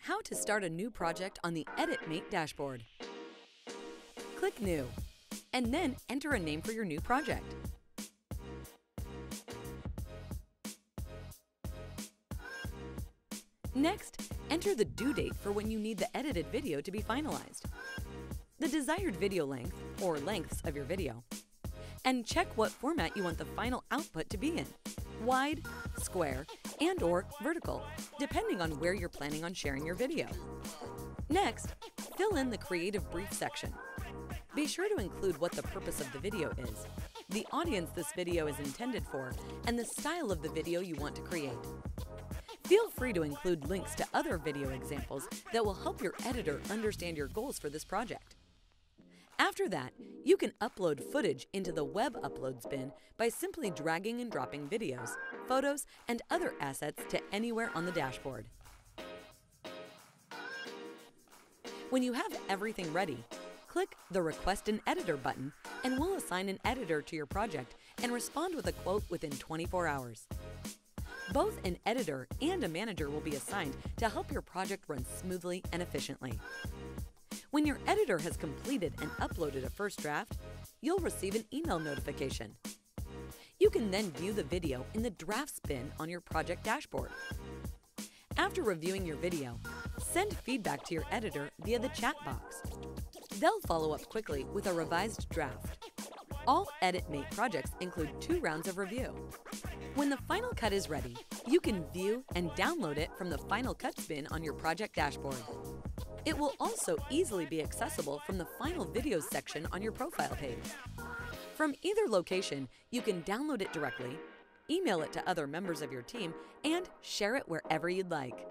How to start a new project on the EditMate Dashboard. Click New, and then enter a name for your new project. Next, enter the due date for when you need the edited video to be finalized, the desired video length or lengths of your video, and check what format you want the final output to be in: wide, square, and/or vertical, depending on where you're planning on sharing your video. Next, fill in the creative brief section. Be sure to include what the purpose of the video is, the audience this video is intended for, and the style of the video you want to create. Feel free to include links to other video examples that will help your editor understand your goals for this project. After that, you can upload footage into the Web Uploads bin by simply dragging and dropping videos, photos, and other assets to anywhere on the dashboard. When you have everything ready, click the Request an Editor button and we'll assign an editor to your project and respond with a quote within 24 hours. Both an editor and a manager will be assigned to help your project run smoothly and efficiently. When your editor has completed and uploaded a first draft, you'll receive an email notification. You can then view the video in the Drafts bin on your project dashboard. After reviewing your video, send feedback to your editor via the chat box. They'll follow up quickly with a revised draft. All EditMate projects include 2 rounds of review. When the final cut is ready, you can view and download it from the Final Cuts bin on your project dashboard. It will also easily be accessible from the Final Videos section on your profile page. From either location, you can download it directly, email it to other members of your team, and share it wherever you'd like.